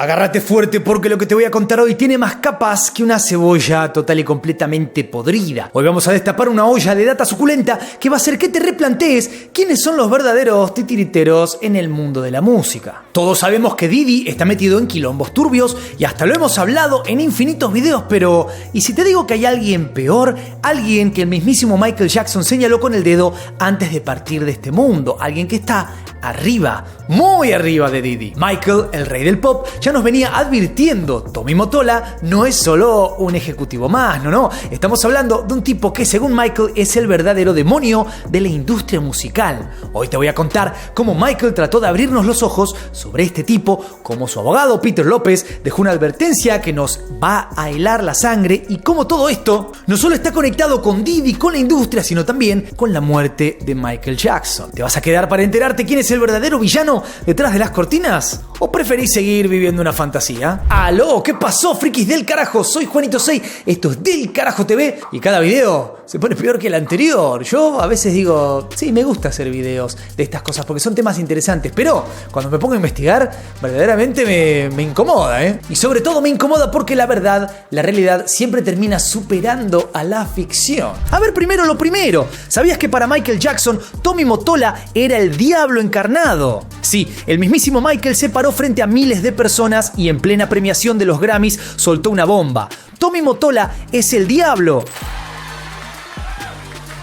Agárrate fuerte porque lo que te voy a contar hoy tiene más capas que una cebolla total y completamente podrida. Hoy vamos a destapar una olla de data suculenta que va a hacer que te replantees quiénes son los verdaderos titiriteros en el mundo de la música. Todos sabemos que Diddy está metido en quilombos turbios y hasta lo hemos hablado en infinitos videos, pero ¿y si te digo que hay alguien peor? Alguien que el mismísimo Michael Jackson señaló con el dedo antes de partir de este mundo. Alguien que está arriba, muy arriba de Diddy. Michael, el rey del pop, ya nos venía advirtiendo. Tommy Mottola no es solo un ejecutivo más, no. Estamos hablando de un tipo que, según Michael, es el verdadero demonio de la industria musical. Hoy te voy a contar cómo Michael trató de abrirnos los ojos sobre este tipo, cómo su abogado Peter López dejó una advertencia que nos va a helar la sangre y cómo todo esto no solo está conectado con Diddy, con la industria, sino también con la muerte de Michael Jackson. ¿Te vas a quedar para enterarte quién es el verdadero villano detrás de las cortinas? ¿O preferís seguir viviendo una fantasía? ¡Aló! ¿Qué pasó, frikis del carajo? Soy Juanito 6, esto es Del Carajo TV y cada video se pone peor que el anterior. Yo a veces digo, sí, me gusta hacer videos de estas cosas porque son temas interesantes, pero cuando me pongo a investigar, verdaderamente me incomoda, ¿eh? Y sobre todo me incomoda porque la verdad, la realidad siempre termina superando a la ficción. A ver, primero lo primero. ¿Sabías que para Michael Jackson, Tommy Mottola era el diablo encarnado? Sí, el mismísimo Michael se paró frente a miles de personas y en plena premiación de los Grammys soltó una bomba. Tommy Mottola es el diablo.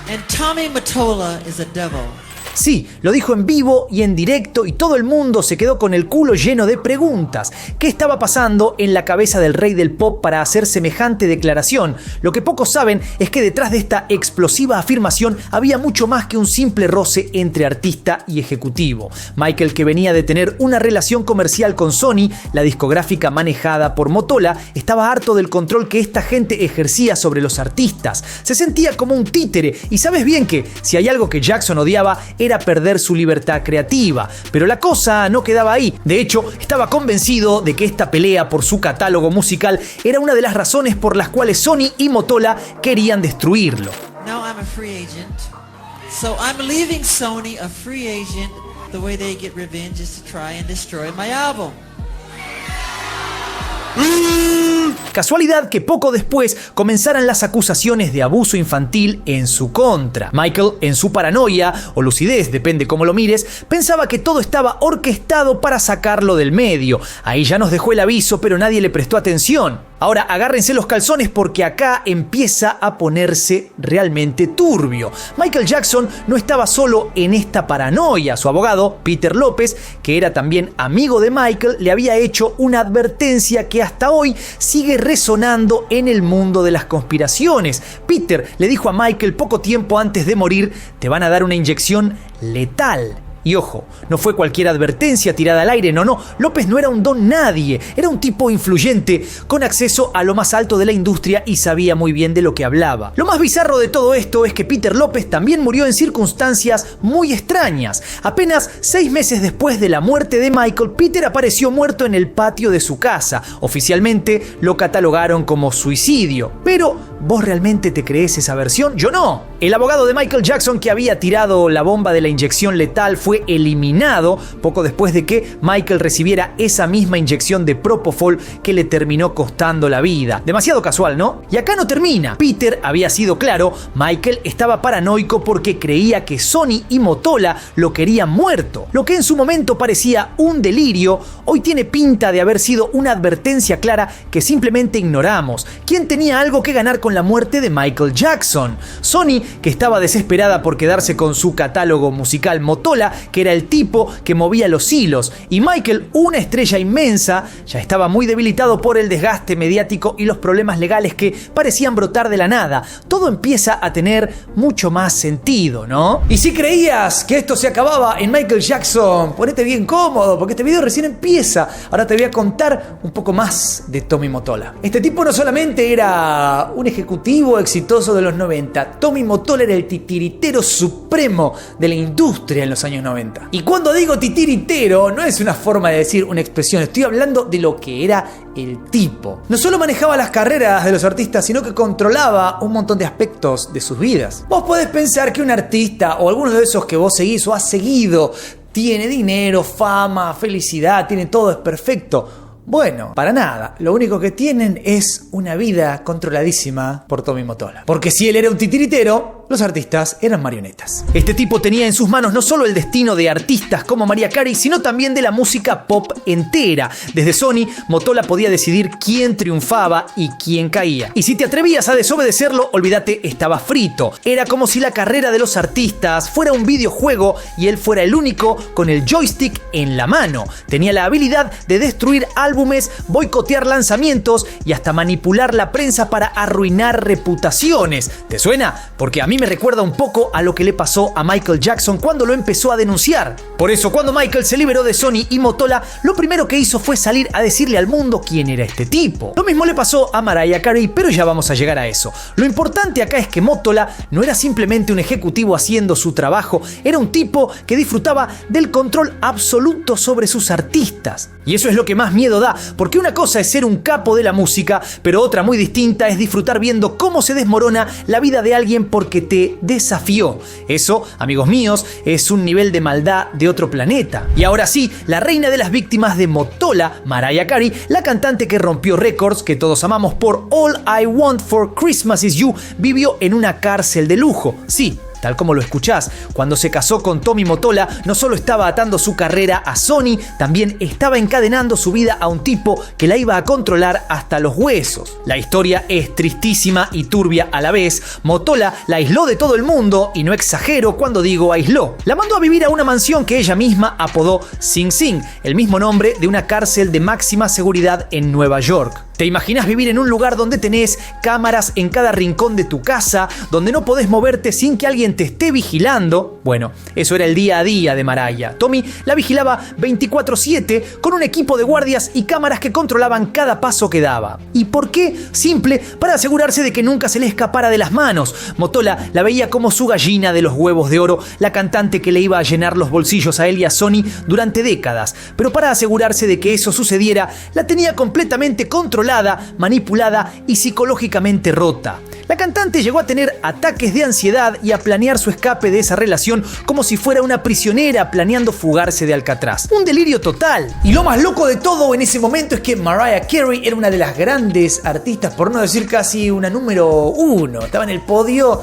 And Tommy Mottola is a devil. Sí, lo dijo en vivo y en directo y todo el mundo se quedó con el culo lleno de preguntas. ¿Qué estaba pasando en la cabeza del rey del pop para hacer semejante declaración? Lo que pocos saben es que detrás de esta explosiva afirmación había mucho más que un simple roce entre artista y ejecutivo. Michael, que venía de tener una relación comercial con Sony, la discográfica manejada por Mottola, estaba harto del control que esta gente ejercía sobre los artistas. Se sentía como un títere y sabes bien que si hay algo que Jackson odiaba era perder su libertad creativa. Pero la cosa no quedaba ahí. De hecho, estaba convencido de que esta pelea por su catálogo musical era una de las razones por las cuales Sony y Mottola querían destruirlo. Now I'm a free agent. So I'm leaving Sony a free agent. The way they get revenge is to try and destroy my album. Casualidad que poco después comenzaran las acusaciones de abuso infantil en su contra. Michael, en su paranoia o lucidez, depende cómo lo mires, pensaba que todo estaba orquestado para sacarlo del medio. Ahí ya nos dejó el aviso, pero nadie le prestó atención. Ahora agárrense los calzones porque acá empieza a ponerse realmente turbio. Michael Jackson no estaba solo en esta paranoia. Su abogado, Peter López, que era también amigo de Michael, le había hecho una advertencia que hasta hoy sigue resonando en el mundo de las conspiraciones. Peter le dijo a Michael poco tiempo antes de morir: te van a dar una inyección letal. Y ojo, no fue cualquier advertencia tirada al aire, no. López no era un don nadie, era un tipo influyente, con acceso a lo más alto de la industria y sabía muy bien de lo que hablaba. Lo más bizarro de todo esto es que Peter López también murió en circunstancias muy extrañas. Apenas 6 meses después de la muerte de Michael, Peter apareció muerto en el patio de su casa. Oficialmente lo catalogaron como suicidio. Pero, ¿vos realmente te crees esa versión? Yo no. El abogado de Michael Jackson, que había tirado la bomba de la inyección letal, fue eliminado poco después de que Michael recibiera esa misma inyección de Propofol que le terminó costando la vida. Demasiado casual, ¿no? Y acá no termina. Peter había sido claro, Michael estaba paranoico porque creía que Sony y Mottola lo querían muerto. Lo que en su momento parecía un delirio, hoy tiene pinta de haber sido una advertencia clara que simplemente ignoramos. ¿Quién tenía algo que ganar con la muerte de Michael Jackson? Sony, que estaba desesperada por quedarse con su catálogo musical. Mottola, que era el tipo que movía los hilos, y Michael, una estrella inmensa, ya estaba muy debilitado por el desgaste mediático y los problemas legales que parecían brotar de la nada. Todo empieza a tener mucho más sentido, ¿no? Y si creías que esto se acababa en Michael Jackson, ponete bien cómodo porque este video recién empieza. Ahora te voy a contar un poco más de Tommy Mottola. Este tipo no solamente era un ejecutivo exitoso de los 90, Tommy Mottola era el titiritero supremo de la industria en los años 90. Y cuando digo titiritero, no es una forma de decir una expresión, estoy hablando de lo que era el tipo. No solo manejaba las carreras de los artistas, sino que controlaba un montón de aspectos de sus vidas. Vos podés pensar que un artista o alguno de esos que vos seguís o has seguido tiene dinero, fama, felicidad, tiene todo, es perfecto. Bueno, para nada. Lo único que tienen es una vida controladísima por Tommy Mottola. Porque si él era un titiritero, los artistas eran marionetas. Este tipo tenía en sus manos no solo el destino de artistas como Mariah Carey, sino también de la música pop entera. Desde Sony, Mottola podía decidir quién triunfaba y quién caía. Y si te atrevías a desobedecerlo, olvídate, estaba frito. Era como si la carrera de los artistas fuera un videojuego y él fuera el único con el joystick en la mano. Tenía la habilidad de destruir álbumes, boicotear lanzamientos y hasta manipular la prensa para arruinar reputaciones. ¿Te suena? Porque a mí me recuerda un poco a lo que le pasó a Michael Jackson cuando lo empezó a denunciar. Por eso, cuando Michael se liberó de Sony y Mottola, lo primero que hizo fue salir a decirle al mundo quién era este tipo. Lo mismo le pasó a Mariah Carey, pero ya vamos a llegar a eso. Lo importante acá es que Mottola no era simplemente un ejecutivo haciendo su trabajo, era un tipo que disfrutaba del control absoluto sobre sus artistas. Y eso es lo que más miedo da, porque una cosa es ser un capo de la música, pero otra muy distinta es disfrutar viendo cómo se desmorona la vida de alguien porque te desafió. Eso, amigos míos, es un nivel de maldad de otro planeta. Y ahora sí, la reina de las víctimas de Mottola, Mariah Carey, la cantante que rompió récords que todos amamos por All I Want for Christmas Is You, vivió en una cárcel de lujo. Sí, tal como lo escuchás, cuando se casó con Tommy Mottola, no solo estaba atando su carrera a Sony, también estaba encadenando su vida a un tipo que la iba a controlar hasta los huesos. La historia es tristísima y turbia a la vez. Mottola la aisló de todo el mundo, y no exagero cuando digo aisló. La mandó a vivir a una mansión que ella misma apodó Sing Sing, el mismo nombre de una cárcel de máxima seguridad en Nueva York. ¿Te imaginas vivir en un lugar donde tenés cámaras en cada rincón de tu casa, donde no podés moverte sin que alguien te esté vigilando? Bueno, eso era el día a día de Mariah. Tommy la vigilaba 24/7 con un equipo de guardias y cámaras que controlaban cada paso que daba. ¿Y por qué? Simple, para asegurarse de que nunca se le escapara de las manos. Mottola la veía como su gallina de los huevos de oro, la cantante que le iba a llenar los bolsillos a él y a Sony durante décadas. Pero para asegurarse de que eso sucediera, la tenía completamente controlada, manipulada y psicológicamente rota. La cantante llegó a tener ataques de ansiedad y a planear su escape de esa relación como si fuera una prisionera planeando fugarse de Alcatraz. Un delirio total. Y lo más loco de todo en ese momento es que Mariah Carey era una de las grandes artistas, por no decir casi una número uno. Estaba en el podio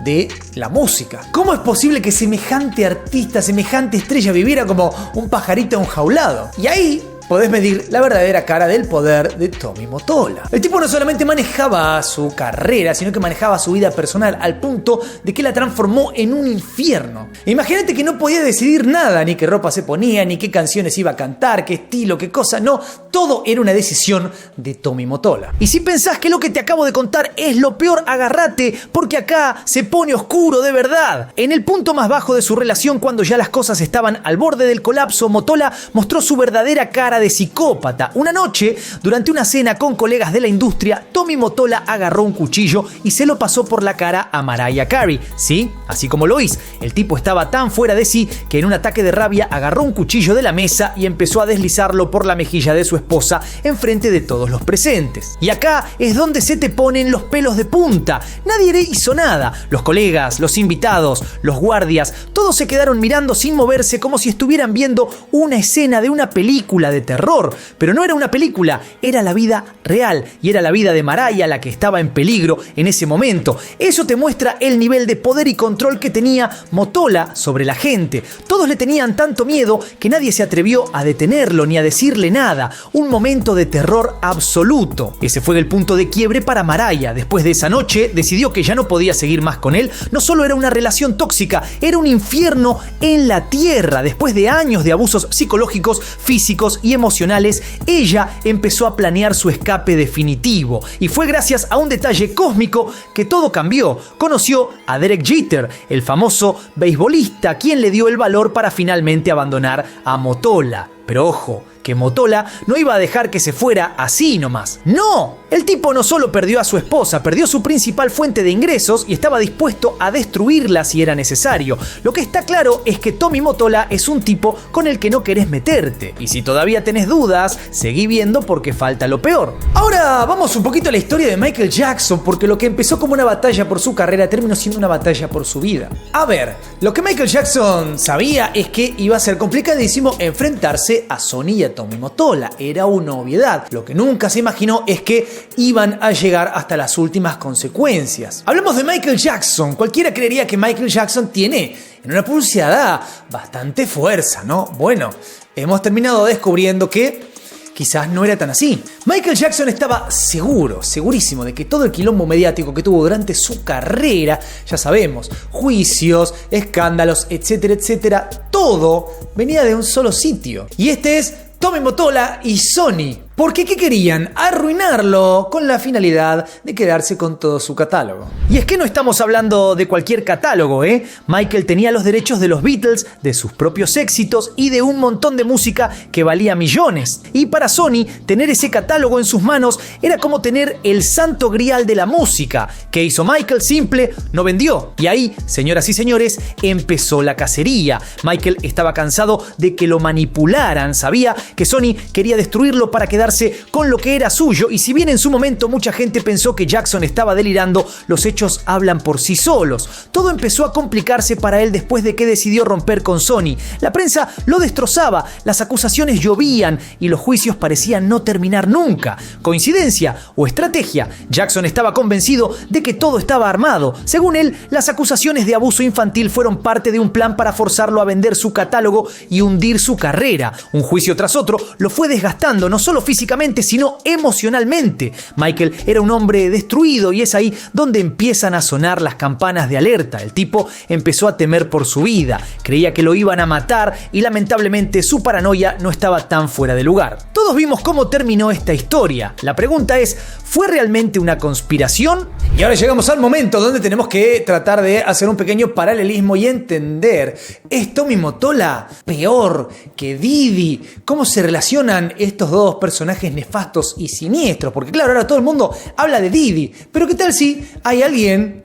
de la música. ¿Cómo es posible que semejante artista, semejante estrella viviera como un pajarito enjaulado? Y ahí podés medir la verdadera cara del poder de Tommy Mottola. El tipo no solamente manejaba su carrera, sino que manejaba su vida personal al punto de que la transformó en un infierno. Imagínate que no podía decidir nada, ni qué ropa se ponía, ni qué canciones iba a cantar, qué estilo, qué cosa, no. Todo era una decisión de Tommy Mottola. Y si pensás que lo que te acabo de contar es lo peor, agárrate, porque acá se pone oscuro de verdad. En el punto más bajo de su relación, cuando ya las cosas estaban al borde del colapso, Mottola mostró su verdadera cara de psicópata. Una noche, durante una cena con colegas de la industria, Tommy Mottola agarró un cuchillo y se lo pasó por la cara a Mariah Carey. Sí, así como lo oís. El tipo estaba tan fuera de sí que en un ataque de rabia agarró un cuchillo de la mesa y empezó a deslizarlo por la mejilla de su esposa enfrente de todos los presentes. Y acá es donde se te ponen los pelos de punta. Nadie hizo nada. Los colegas, los invitados, los guardias, todos se quedaron mirando sin moverse como si estuvieran viendo una escena de una película de terror. Pero no era una película, era la vida real, y era la vida de Mariah la que estaba en peligro en ese momento. Eso te muestra el nivel de poder y control que tenía Mottola sobre la gente. Todos le tenían tanto miedo que nadie se atrevió a detenerlo ni a decirle nada. Un momento de terror absoluto. Ese fue el punto de quiebre para Mariah. Después de esa noche decidió que ya no podía seguir más con él. No solo era una relación tóxica, era un infierno en la tierra. Después de años de abusos psicológicos, físicos y emocionales, ella empezó a planear su escape definitivo. Y fue gracias a un detalle cósmico que todo cambió. Conoció a Derek Jeter, el famoso beisbolista, quien le dio el valor para finalmente abandonar a Mottola. Pero ojo, que Mottola no iba a dejar que se fuera así nomás. ¡No! El tipo no solo perdió a su esposa, perdió su principal fuente de ingresos y estaba dispuesto a destruirla si era necesario. Lo que está claro es que Tommy Mottola es un tipo con el que no querés meterte. Y si todavía tenés dudas, seguí viendo porque falta lo peor. Ahora vamos un poquito a la historia de Michael Jackson, porque lo que empezó como una batalla por su carrera terminó siendo una batalla por su vida. A ver, lo que Michael Jackson sabía es que iba a ser complicadísimo enfrentarse a Sony y a a Tommy Mottola, era una obviedad. Lo que nunca se imaginó es que iban a llegar hasta las últimas consecuencias. Hablamos de Michael Jackson. Cualquiera creería que Michael Jackson tiene en una pulseada bastante fuerza, ¿no? Bueno, hemos terminado descubriendo que quizás no era tan así. Michael Jackson estaba segurísimo de que todo el quilombo mediático que tuvo durante su carrera, ya sabemos, juicios, escándalos, etcétera, etcétera, todo venía de un solo sitio. Y este es Tommy Mottola y Sony. Porque ¿qué querían? Arruinarlo con la finalidad de quedarse con todo su catálogo. Y es que no estamos hablando de cualquier catálogo, ¿eh? Michael tenía los derechos de los Beatles, de sus propios éxitos y de un montón de música que valía millones. Y para Sony, tener ese catálogo en sus manos era como tener el santo grial de la música. ¿Qué hizo Michael? Simple, no vendió. Y ahí, señoras y señores, empezó la cacería. Michael estaba cansado de que lo manipularan. Sabía que Sony quería destruirlo para quedar con lo que era suyo, y si bien en su momento mucha gente pensó que Jackson estaba delirando, los hechos hablan por sí solos. Todo empezó a complicarse para él después de que decidió romper con Sony. La prensa lo destrozaba, las acusaciones llovían y los juicios parecían no terminar nunca. ¿Coincidencia o estrategia? Jackson estaba convencido de que todo estaba armado. Según él, las acusaciones de abuso infantil fueron parte de un plan para forzarlo a vender su catálogo y hundir su carrera. Un juicio tras otro lo fue desgastando, no solo físicamente, sino emocionalmente. Michael era un hombre destruido y es ahí donde empiezan a sonar las campanas de alerta. El tipo empezó a temer por su vida, creía que lo iban a matar y lamentablemente su paranoia no estaba tan fuera de lugar. Todos vimos cómo terminó esta historia. La pregunta es, ¿fue realmente una conspiración? Y ahora llegamos al momento donde tenemos que tratar de hacer un pequeño paralelismo y entender, ¿es Tommy Mottola peor que Diddy? ¿Cómo se relacionan estos dos personajes nefastos y siniestros? Porque claro, ahora todo el mundo habla de Diddy, pero ¿qué tal si hay alguien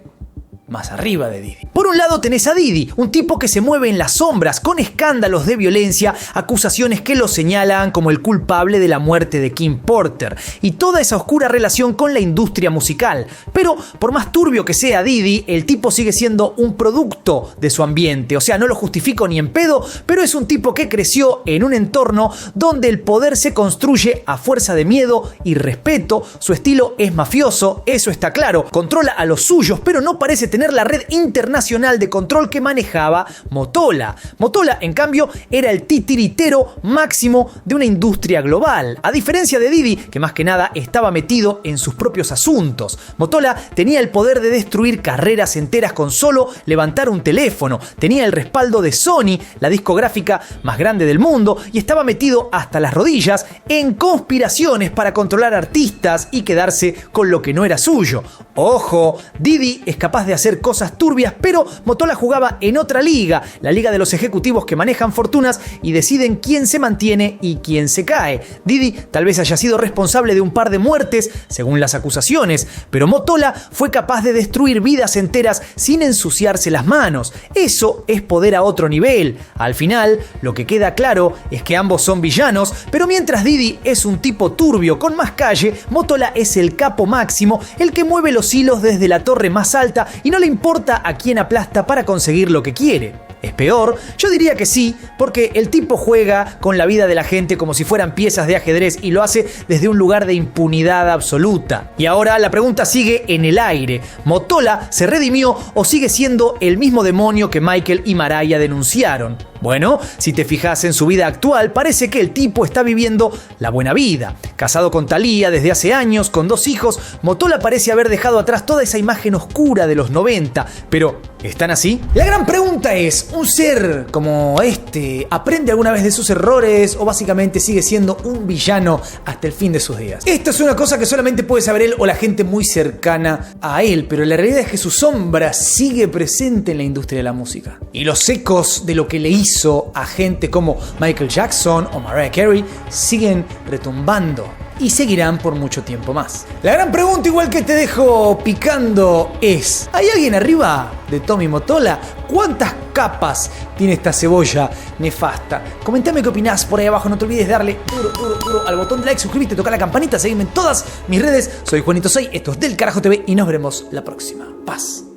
más arriba de Diddy? Por un lado tenés a Diddy, un tipo que se mueve en las sombras con escándalos de violencia, acusaciones que lo señalan como el culpable de la muerte de Kim Porter y toda esa oscura relación con la industria musical. Pero por más turbio que sea Diddy, el tipo sigue siendo un producto de su ambiente. O sea, no lo justifico ni en pedo, pero es un tipo que creció en un entorno donde el poder se construye a fuerza de miedo y respeto. Su estilo es mafioso, eso está claro. Controla a los suyos, pero no parece tener la red internacional de control que manejaba Mottola. Mottola, en cambio, era el titiritero máximo de una industria global. A diferencia de Diddy, que más que nada estaba metido en sus propios asuntos. Mottola tenía el poder de destruir carreras enteras con solo levantar un teléfono. Tenía el respaldo de Sony, la discográfica más grande del mundo, y estaba metido hasta las rodillas en conspiraciones para controlar artistas y quedarse con lo que no era suyo. Ojo, Diddy es capaz de hacer cosas turbias, pero Mottola jugaba en otra liga, la liga de los ejecutivos que manejan fortunas y deciden quién se mantiene y quién se cae. Diddy tal vez haya sido responsable de un par de muertes, según las acusaciones, pero Mottola fue capaz de destruir vidas enteras sin ensuciarse las manos. Eso es poder a otro nivel. Al final, lo que queda claro es que ambos son villanos, pero mientras Diddy es un tipo turbio con más calle, Mottola es el capo máximo, el que mueve los hilos desde la torre más alta y no le importa a quién aplasta para conseguir lo que quiere. ¿Es peor? Yo diría que sí, porque el tipo juega con la vida de la gente como si fueran piezas de ajedrez y lo hace desde un lugar de impunidad absoluta. Y ahora la pregunta sigue en el aire. ¿Mottola se redimió o sigue siendo el mismo demonio que Michael y Mariah denunciaron? Bueno, si te fijas en su vida actual, parece que el tipo está viviendo la buena vida. Casado con Thalía desde hace años, con 2 hijos, Mottola parece haber dejado atrás toda esa imagen oscura de los 90. Pero, ¿están así? La gran pregunta es, ¿un ser como este aprende alguna vez de sus errores o básicamente sigue siendo un villano hasta el fin de sus días? Esto es una cosa que solamente puede saber él o la gente muy cercana a él, pero la realidad es que su sombra sigue presente en la industria de la música. Y los ecos de lo que le hizo a gente como Michael Jackson o Mariah Carey siguen retumbando y seguirán por mucho tiempo más. La gran pregunta, igual que te dejo picando, es: ¿hay alguien arriba de Tommy Mottola? ¿Cuántas capas tiene esta cebolla nefasta? Comentame qué opinás por ahí abajo. No te olvides de darle duro al botón de like, suscribirte, tocar la campanita, seguirme en todas mis redes. Soy Juanito Soy, esto es Del Carajo TV y nos veremos la próxima. Paz.